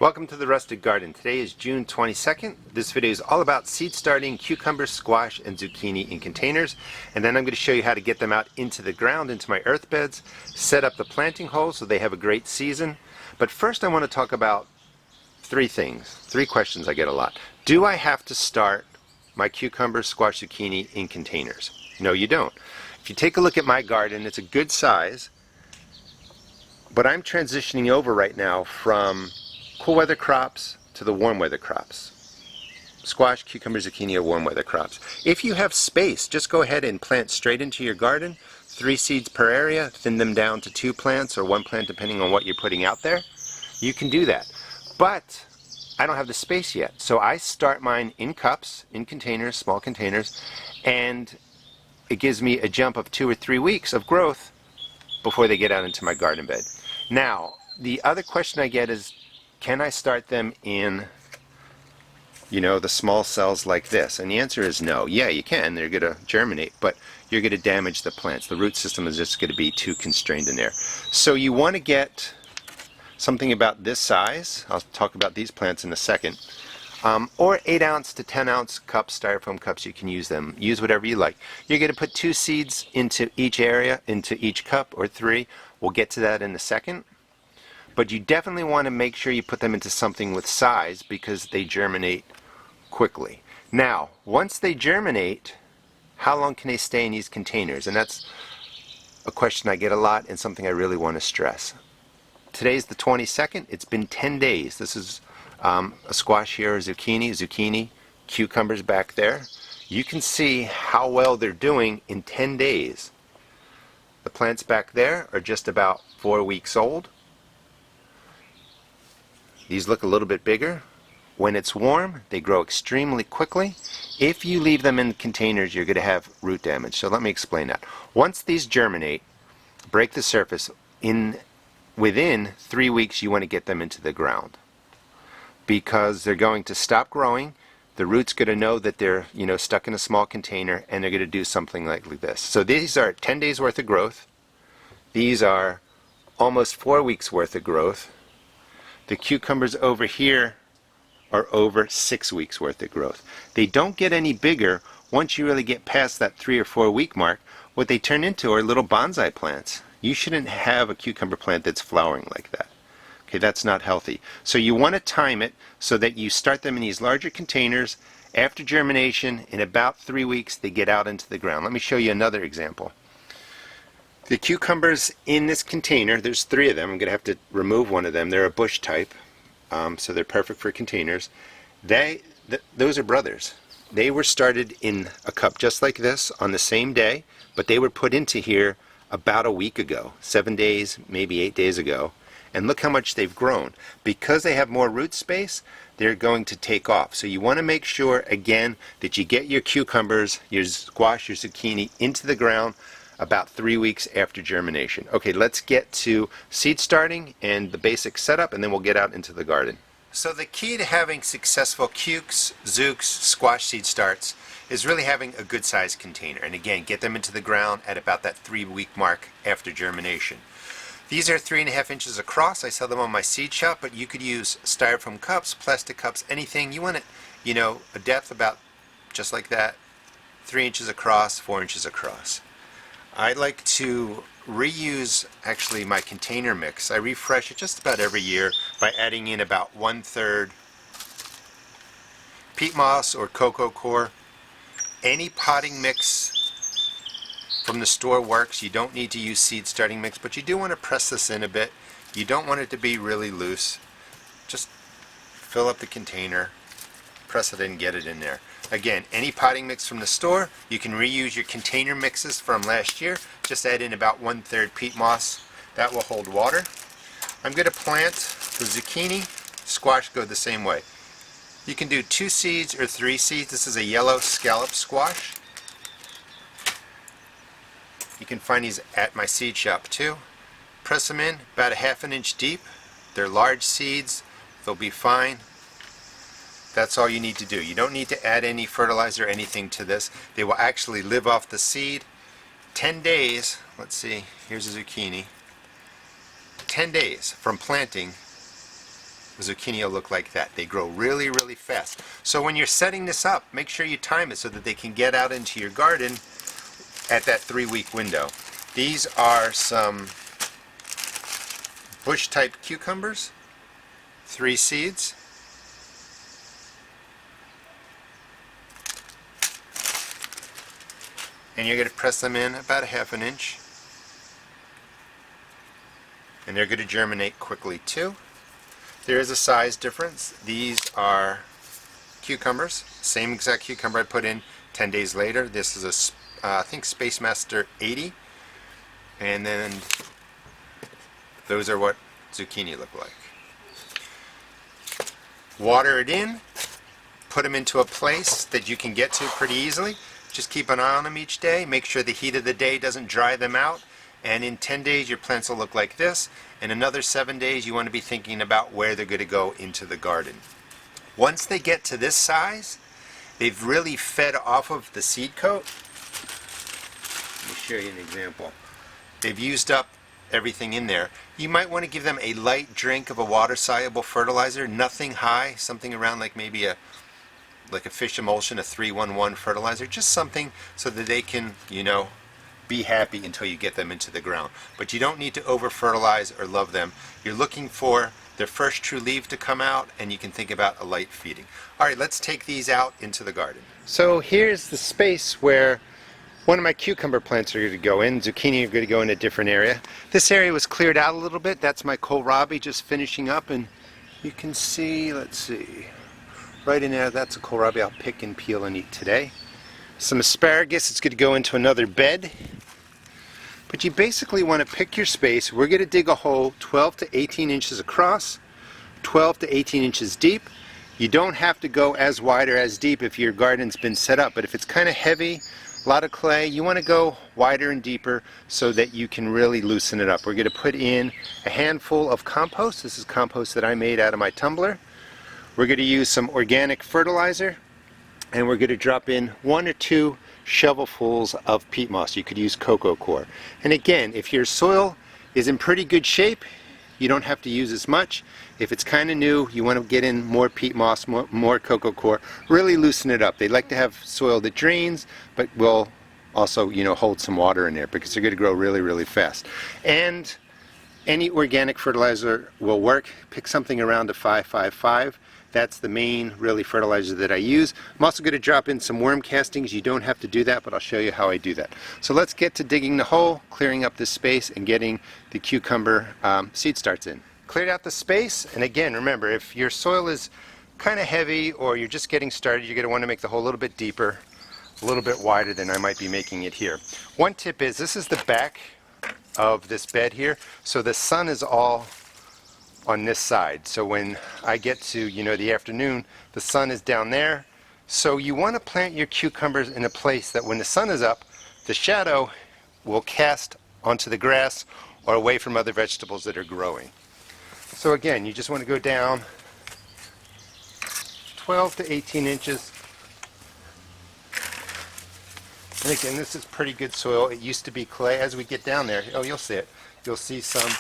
Welcome to the Rustic Garden. Today is June 22nd. This video is all about seed starting cucumber, squash, and zucchini in containers. And then I'm going to show you how to get them out into the ground, into my earth beds, set up the planting holes so they have a great season. But first I want to talk about three questions I get a lot. Do I have to start my cucumber, squash, zucchini in containers? No, you don't. If you take a look at my garden, it's a good size, but I'm transitioning over right now from cool weather crops to the warm weather crops. Squash, cucumber, zucchini are warm weather crops. If you have space, just go ahead and plant straight into your garden. 3 seeds per area, thin them down to 2 plants or 1 plant depending on what you're putting out there. You can do that. But I don't have the space yet, so I start mine in cups, in containers, small containers, and it gives me a jump of 2 or 3 weeks of growth before they get out into my garden bed. Now, the other question I get is, can I start them in, the small cells like this? And the answer is no. Yeah, you can. They're going to germinate, but you're going to damage the plants. The root system is just going to be too constrained in there. So you want to get something about this size. I'll talk about these plants in a second. Or 8-ounce to 10-ounce cups, styrofoam cups. You can use them. Use whatever you like. You're going to put 2 seeds into each area, into each cup, or 3. We'll get to that in a second. But you definitely want to make sure you put them into something with size because they germinate quickly. Now, once they germinate, how long can they stay in these containers? And that's a question I get a lot and something I really want to stress. Today's the 22nd. It's been 10 days. This is a squash here, a zucchini, cucumbers back there. You can see how well they're doing in 10 days. The plants back there are just about 4 weeks old. These look a little bit bigger. When it's warm, they grow extremely quickly. If you leave them in containers, you're going to have root damage. So let me explain that. Once these germinate, break the surface, within 3 weeks you want to get them into the ground, because they're going to stop growing. The root's going to know that they're stuck in a small container, and they're going to do something like this. So these are 10 days worth of growth. These are almost 4 weeks worth of growth. The cucumbers over here are over 6 weeks worth of growth. They don't get any bigger once you really get past that 3 or 4 week mark. What they turn into are little bonsai plants. You shouldn't have a cucumber plant that's flowering like that. Okay, that's not healthy. So you want to time it so that you start them in these larger containers. After germination, in about 3 weeks, they get out into the ground. Let me show you another example. The cucumbers in this container, there's 3 of them. I'm going to have to remove one of them. They're a bush type, so they're perfect for containers. Those are brothers. They were started in a cup just like this on the same day, but they were put into here about a week ago, 7 days, maybe 8 days ago. And look how much they've grown. Because they have more root space, they're going to take off. So you want to make sure, again, that you get your cucumbers, your squash, your zucchini into the ground about 3 weeks after germination. Okay, let's get to seed starting and the basic setup, and then we'll get out into the garden. So the key to having successful cukes, zooks, squash seed starts is really having a good sized container. And again, get them into the ground at about that 3 week mark after germination. These are 3.5 inches across. I sell them on my seed shop, but you could use styrofoam cups, plastic cups, anything. You want it, a depth about just like that, 3 inches across, 4 inches across. I like to reuse actually my container mix. I refresh it just about every year by adding in about 1/3 peat moss or cocoa coir. Any potting mix from the store works. You don't need to use seed starting mix, but you do want to press this in a bit. You don't want it to be really loose. Just fill up the container, press it in, get it in there. Again, any potting mix from the store, you can reuse your container mixes from last year. Just add in about 1/3 peat moss. That will hold water. I'm going to plant the zucchini. Squash go the same way. You can do 2 seeds or 3 seeds. This is a yellow scallop squash. You can find these at my seed shop too. Press them in about 1/2 inch deep. They're large seeds. They'll be fine. That's all you need to do. You don't need to add any fertilizer or anything to this. They will actually live off the seed. 10 days, let's see, here's a zucchini. 10 days from planting, zucchini will look like that. They grow really, really fast. So when you're setting this up, make sure you time it so that they can get out into your garden at that 3-week window. These are some bush type cucumbers, 3 seeds. And you're going to press them in about a 1/2 inch. And they're going to germinate quickly too. There is a size difference. These are cucumbers, same exact cucumber I put in 10 days later. This is a, I think, Space Master 80. And then those are what zucchini look like. Water it in, put them into a place that you can get to pretty easily. Just keep an eye on them each day. Make sure the heat of the day doesn't dry them out. And in 10 days your plants will look like this. In another 7 days you want to be thinking about where they're going to go into the garden. Once they get to this size, they've really fed off of the seed coat. Let me show you an example. They've used up everything in there. You might want to give them a light drink of a water-soluble fertilizer, nothing high, something around like maybe a fish emulsion, a 3-1-1 fertilizer, just something so that they can, you know, be happy until you get them into the ground. But you don't need to over fertilize or love them. You're looking for their first true leaf to come out, and you can think about a light feeding. Alright, let's take these out into the garden. So here's the space where one of my cucumber plants are going to go in. Zucchini are going to go in a different area. This area was cleared out a little bit. That's my kohlrabi just finishing up, and you can see, let's see, right in there, that's a kohlrabi I'll pick and peel and eat today. Some asparagus, it's going to go into another bed. But you basically want to pick your space. We're going to dig a hole 12 to 18 inches across, 12 to 18 inches deep. You don't have to go as wide or as deep if your garden's been set up, but if it's kind of heavy, a lot of clay, you want to go wider and deeper so that you can really loosen it up. We're going to put in a handful of compost. This is compost that I made out of my tumbler. We're going to use some organic fertilizer, and we're going to drop in 1 or 2 shovelfuls of peat moss. You could use cocoa coir. And again, if your soil is in pretty good shape, you don't have to use as much. If it's kind of new, you want to get in more peat moss, more cocoa coir. Really loosen it up. They like to have soil that drains, but will also, you know, hold some water in there because they're going to grow really, really fast. And any organic fertilizer will work. Pick something around a 5-5-5. That's the main, really, fertilizer that I use. I'm also going to drop in some worm castings. You don't have to do that, but I'll show you how I do that. So let's get to digging the hole, clearing up this space, and getting the cucumber seed starts in. Cleared out the space, and again, remember, if your soil is kind of heavy or you're just getting started, you're going to want to make the hole a little bit deeper, a little bit wider than I might be making it here. One tip is, this is the back of this bed here, so the sun is all on this side. So when I get to, you know, the afternoon, the sun is down there. So you want to plant your cucumbers in a place that when the sun is up, the shadow will cast onto the grass or away from other vegetables that are growing. So again, you just want to go down 12 to 18 inches. And again, this is pretty good soil. It used to be clay. As we get down there, oh, you'll see it. You'll see some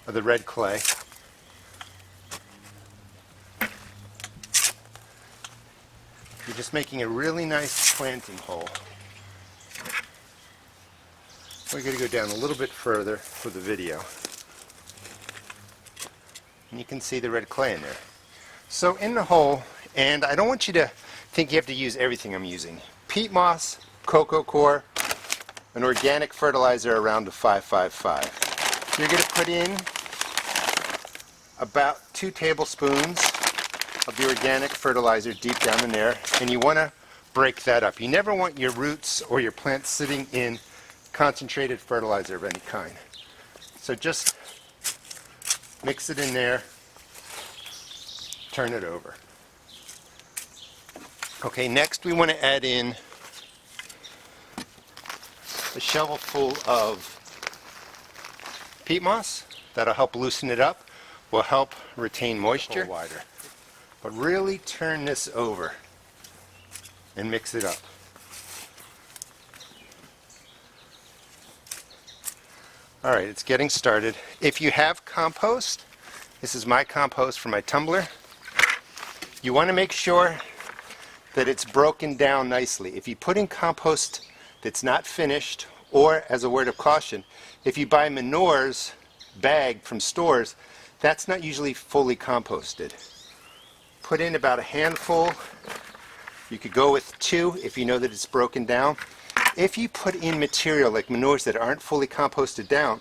of the red clay. You're just making a really nice planting hole. We're going to go down a little bit further for the video. And you can see the red clay in there. So in the hole, and I don't want you to think you have to use everything I'm using. Peat moss, cocoa coir, an organic fertilizer around a 5-5-5. You're going to put in about 2 tablespoons of the organic fertilizer deep down in there, and you want to break that up. You never want your roots or your plants sitting in concentrated fertilizer of any kind. So just mix it in there, turn it over. Okay, next we want to add in a shovelful of peat moss. That'll help loosen it up, will help retain moisture wider. But really turn this over and mix it up. Alright, it's getting started. If you have compost, This is my compost from my tumbler. You want to make sure that it's broken down nicely. If you put in compost that's not finished, or as a word of caution, if you buy manures bagged from stores, that's not usually fully composted. Put in about a handful. You could go with 2 if you know that it's broken down. If you put in material like manures that aren't fully composted down,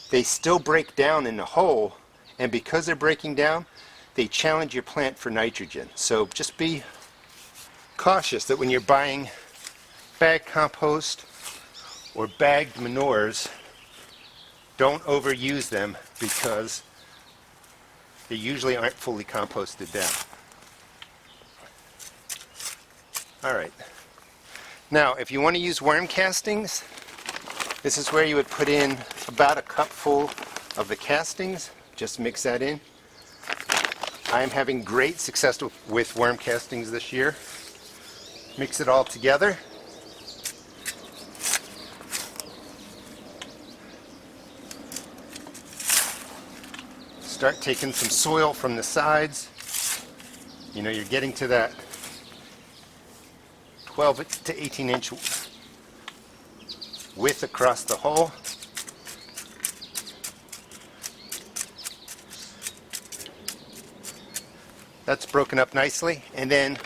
they still break down in the hole, and because they're breaking down, they challenge your plant for nitrogen. So just be cautious that when you're buying bagged compost or bagged manures, don't overuse them because they usually aren't fully composted down. Alright, now if you want to use worm castings, this is where you would put in about a cupful of the castings. Just mix that in. I am having great success with worm castings this year. Mix it all together. Start taking some soil from the sides. You know, you're getting to that 12 to 18 inch width across the hole. That's broken up nicely, and then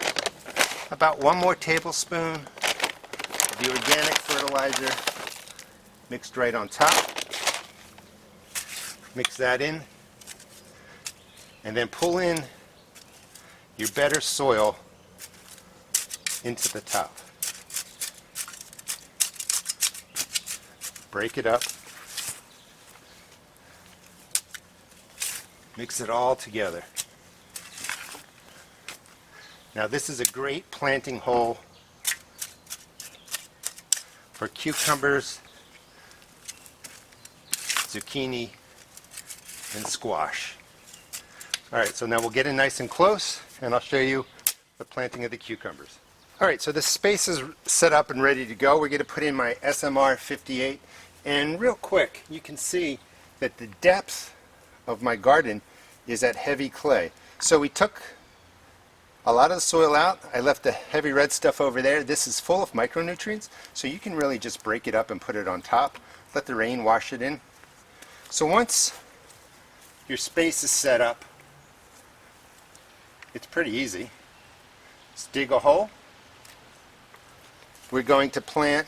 about 1 more tablespoon of the organic fertilizer mixed right on top. Mix that in, and then pull in your better soil into the top. Break it up. Mix it all together. Now this is a great planting hole for cucumbers, zucchini, and squash. Alright, so now we'll get in nice and close and I'll show you the planting of the cucumbers. Alright, so the space is set up and ready to go. We're going to put in my SMR 58, and real quick you can see that the depth of my garden is at heavy clay. So we took a lot of the soil out. I left the heavy red stuff over there. This is full of micronutrients, so you can really just break it up and put it on top. Let the rain wash it in. So once your space is set up, it's pretty easy. Just dig a hole. We're going to plant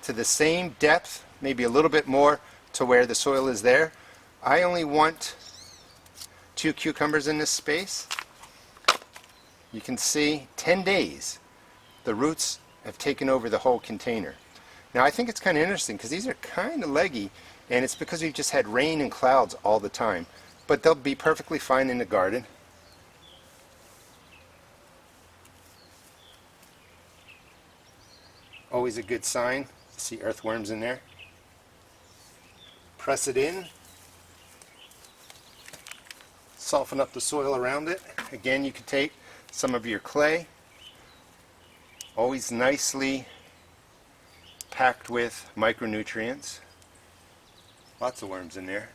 to the same depth, maybe a little bit more to where the soil is there. I only want 2 cucumbers in this space. You can see 10 days the roots have taken over the whole container. Now I think it's kind of interesting because these are kind of leggy, and it's because we've just had rain and clouds all the time, but they'll be perfectly fine in the garden. Always a good sign to see earthworms in there. Press it in. Soften up the soil around it. Again, you can take some of your clay, always nicely packed with micronutrients. Lots of worms in there.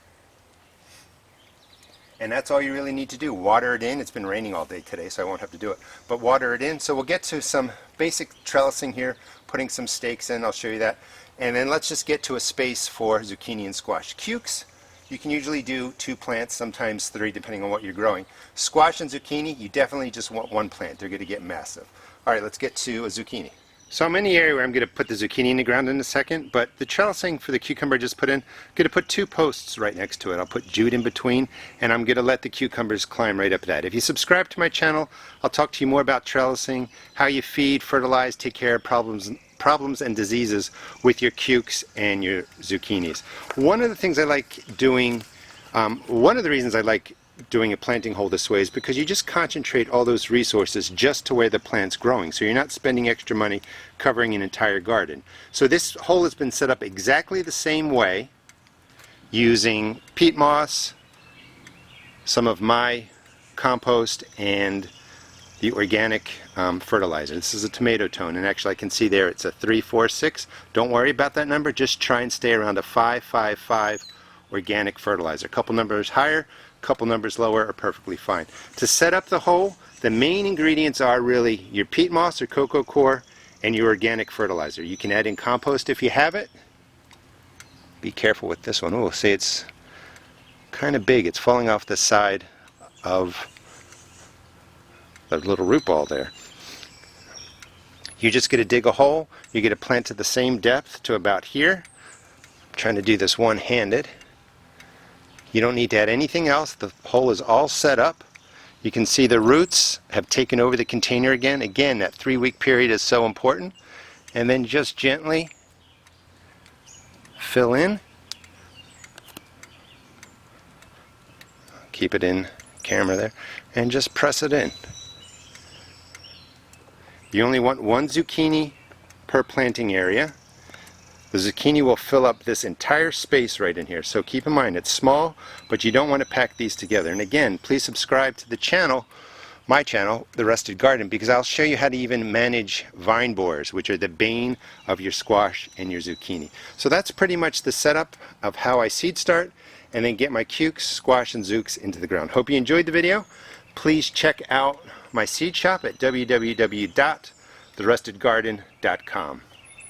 And that's all you really need to do. Water it in. It's been raining all day today, so I won't have to do it. But water it in. So we'll get to some basic trellising here, putting some stakes in. I'll show you that. And then let's just get to a space for zucchini and squash. Cukes, you can usually do 2 plants, sometimes 3, depending on what you're growing. Squash and zucchini, you definitely just want 1 plant. They're going to get massive. All right, let's get to a zucchini. So I'm in the area where I'm going to put the zucchini in the ground in a second, but the trellising for the cucumber I just put in, I'm going to put 2 posts right next to it. I'll put jute in between, and I'm going to let the cucumbers climb right up that. If you subscribe to my channel, I'll talk to you more about trellising, how you feed, fertilize, take care of problems and diseases with your cukes and your zucchinis. One of the things I like doing, one of the reasons I like doing a planting hole this way is because you just concentrate all those resources just to where the plant's growing, so you're not spending extra money covering an entire garden. So this hole has been set up exactly the same way, using peat moss, some of my compost, and the organic fertilizer. This is a tomato tone, and actually I can see there it's a 346. Don't worry about that number, just try and stay around a 555 organic fertilizer. A couple numbers higher, a couple numbers lower are perfectly fine. To set up the hole, the main ingredients are really your peat moss or cocoa coir and your organic fertilizer. You can add in compost if you have it. Be careful with this one. Oh, see, it's kind of big. It's falling off the side of the little root ball there. You're just going to dig a hole. You're going to plant to the same depth to about here. I'm trying to do this one-handed. You don't need to add anything else. The hole is all set up. You can see the roots have taken over the container again. Again, that 3-week period is so important. And then just gently fill in. Keep it in camera there. And just press it in. You only want 1 zucchini per planting area. The zucchini will fill up this entire space right in here. So keep in mind, it's small, but you don't want to pack these together. And again, please subscribe to the channel, my channel, The Rusted Garden, because I'll show you how to even manage vine borers, which are the bane of your squash and your zucchini. So that's pretty much the setup of how I seed start and then get my cukes, squash, and zooks into the ground. Hope you enjoyed the video. Please check out my seed shop at www.therustedgarden.com.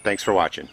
Thanks for watching.